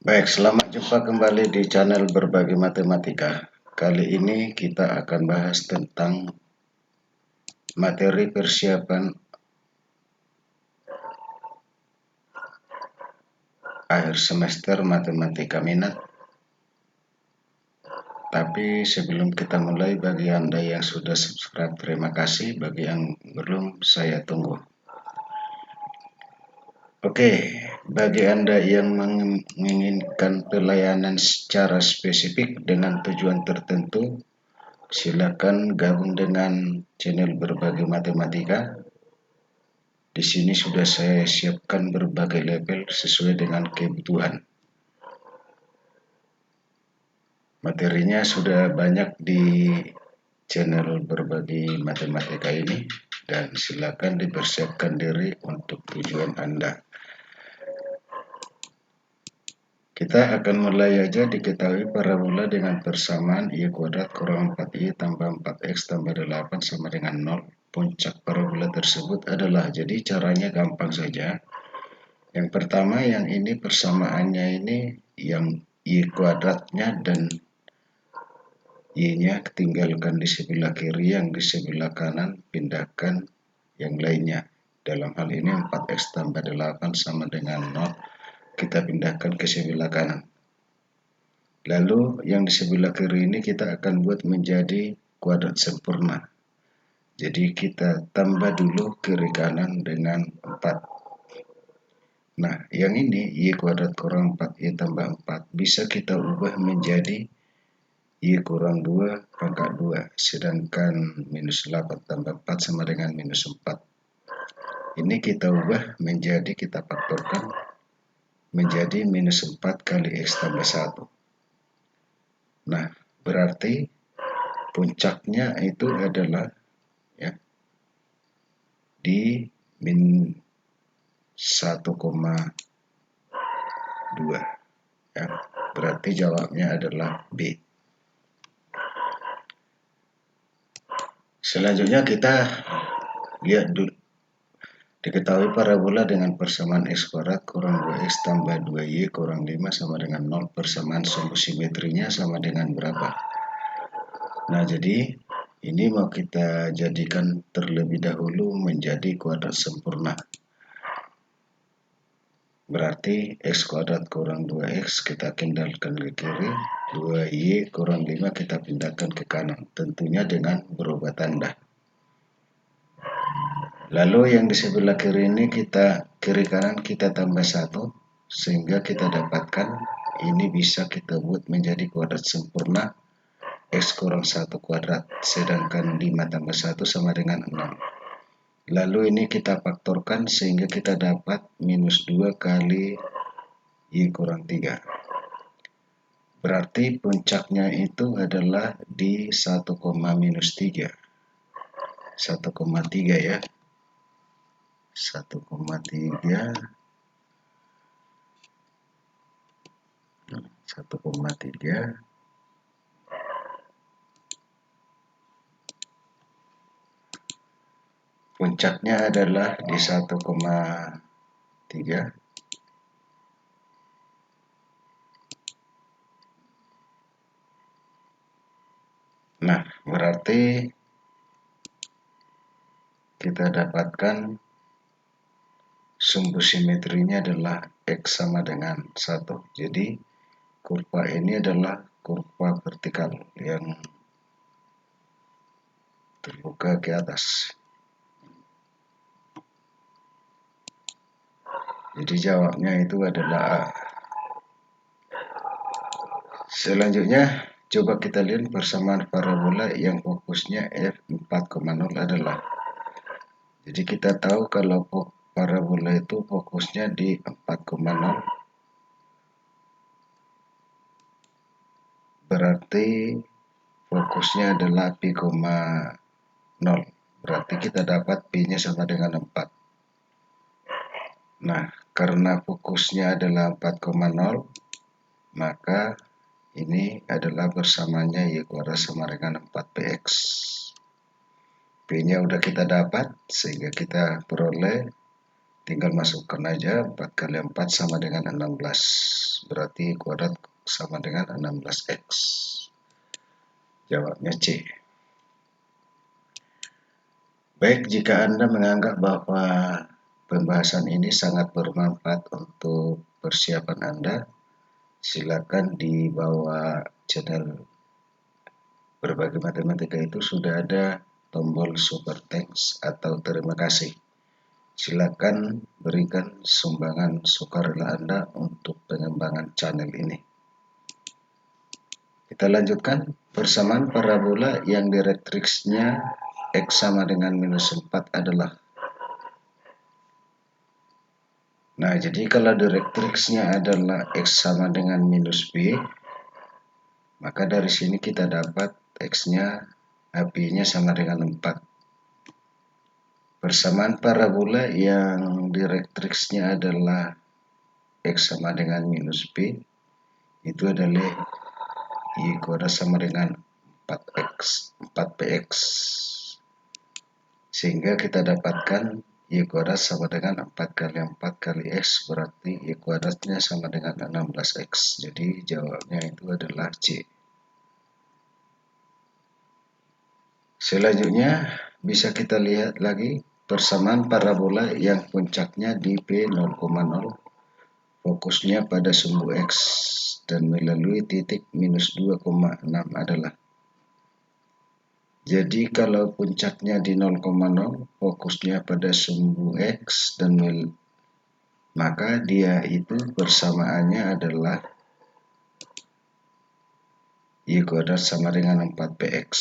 Baik, selamat jumpa kembali di channel Berbagi Matematika. Kali ini kita akan bahas tentang materi persiapan akhir semester Matematika Minat. Tapi sebelum kita mulai, bagi Anda yang sudah subscribe, terima kasih. Bagi yang belum, saya tunggu. Oke, bagi Anda yang menginginkan pelayanan secara spesifik dengan tujuan tertentu, silakan gabung dengan channel Berbagi Matematika. Di sini sudah saya siapkan berbagai level sesuai dengan kebutuhan. Materinya sudah banyak di channel Berbagi Matematika ini, dan silakan dipersiapkan diri untuk tujuan Anda. Kita akan mulai aja. Diketahui parabola dengan persamaan y kuadrat kurang 4y tambah 4x tambah 8 sama dengan 0. Puncak parabola tersebut adalah, jadi caranya gampang saja. Yang pertama, yang ini persamaannya ini yang y kuadratnya dan y-nya tinggalkan di sebelah kiri, yang di sebelah kanan pindahkan yang lainnya. Dalam hal ini 4x tambah 8 sama dengan 0, kita pindahkan ke sebelah kanan. Lalu yang di sebelah kiri ini kita akan buat menjadi kuadrat sempurna. Jadi kita tambah dulu kiri kanan dengan 4. Nah, yang ini y kuadrat kurang 4y tambah 4 bisa kita ubah menjadi y kurang 2 pangkat 2, sedangkan minus 8 tambah 4 sama dengan minus 4. Ini kita ubah menjadi, kita faktorkan menjadi minus 4 kali x tambah 1. Nah, berarti puncaknya itu adalah ya, di min 1,2 ya. Berarti jawabnya adalah B. Selanjutnya kita lihat dulu. Diketahui parabola dengan persamaan x kuadrat kurang 2x tambah 2y kurang 5 sama dengan 0. Persamaan sumbu simetrinya sama dengan berapa? Nah, jadi ini mau kita jadikan terlebih dahulu menjadi kuadrat sempurna. Berarti x kuadrat kurang 2x kita pindahkan ke kiri, 2y kurang 5 kita pindahkan ke kanan, tentunya dengan berubah tanda. Lalu yang di sebelah kiri ini kiri kanan kita tambah 1, sehingga kita dapatkan ini bisa kita buat menjadi kuadrat sempurna x kurang 1 kuadrat, sedangkan 5 tambah 1 sama dengan 6. Lalu ini kita faktorkan sehingga kita dapat minus 2 kali y kurang 3. Berarti puncaknya itu adalah di 1, minus 3. 1,3 ya. 1,3 puncaknya adalah di 1,3. Nah, berarti kita dapatkan sumbu simetrinya adalah x sama dengan 1. Jadi kurva ini adalah kurva vertikal yang terbuka ke atas. Jadi jawabnya itu adalah A. Selanjutnya coba kita lihat persamaan parabola yang fokusnya f4,0 adalah. Jadi kita tahu kalau parabola itu fokusnya di 4,0, berarti fokusnya adalah pi,0. Berarti kita dapat pi-nya sama dengan 4. Nah, karena fokusnya adalah 4,0, maka ini adalah bersamanya y kuadrat sama dengan 4px. P-nya udah kita dapat, sehingga kita peroleh tinggal masukkan aja 4 kali 4 sama dengan 16, berarti kuadrat sama dengan 16x. Jawabnya C. Baik, jika Anda menganggap bahwa pembahasan ini sangat bermanfaat untuk persiapan Anda, silakan di bawah channel Berbagi Matematika itu sudah ada tombol super thanks atau terima kasih. Silakan berikan sumbangan sukarela Anda untuk pengembangan channel ini. Kita lanjutkan. Persamaan parabola yang direktriksnya X sama dengan minus 4 adalah. Nah, jadi kalau direktriksnya adalah X sama dengan minus B, maka dari sini kita dapat X-nya, AB-nya sama dengan 4. Persamaan parabola yang direktriksnya adalah X sama dengan minus B, itu adalah Y kuadrat sama dengan 4px. Sehingga kita dapatkan Y kuadrat sama dengan 4 kali 4 kali X, berarti Y kuadratnya sama dengan 16X. Jadi jawabnya itu adalah C. Selanjutnya bisa kita lihat lagi persamaan parabola yang puncaknya di P0,0, fokusnya pada sumbu X dan melalui titik minus 2,6 adalah. Jadi kalau puncaknya di 0,0, fokusnya pada sumbu X dan maka dia itu persamaannya adalah Y kuadrat sama dengan 4px.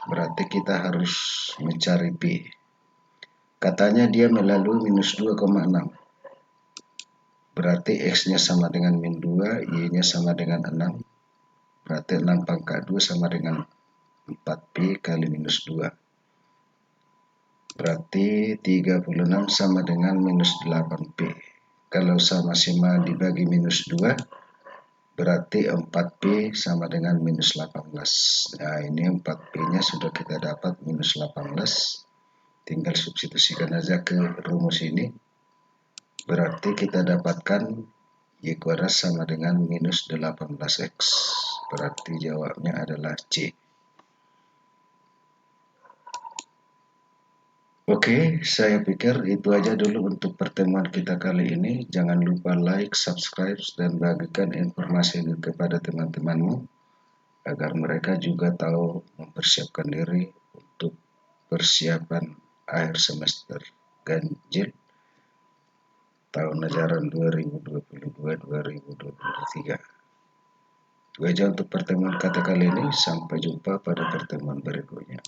Berarti kita harus mencari P. Katanya dia melalui minus 2,6. Berarti X-nya sama dengan min 2, Y-nya sama dengan 6. Berarti 6 pangkat 2 sama dengan 4P kali minus 2. Berarti 36 sama dengan minus 8P. Kalau sama-sama dibagi minus 2, berarti 4P sama dengan minus 18. Nah, ini 4P-nya sudah kita dapat minus 18. Tinggal substitusikan aja ke rumus ini. Berarti kita dapatkan Y kuadrat sama dengan minus 18X. Berarti jawabnya adalah C. Oke, saya pikir itu aja dulu untuk pertemuan kita kali ini. Jangan lupa like, subscribe, dan bagikan informasi ini kepada teman-temanmu agar mereka juga tahu mempersiapkan diri untuk persiapan akhir semester ganjil tahun ajaran 2022-2023. Itu aja untuk pertemuan kita kali ini. Sampai jumpa pada pertemuan berikutnya.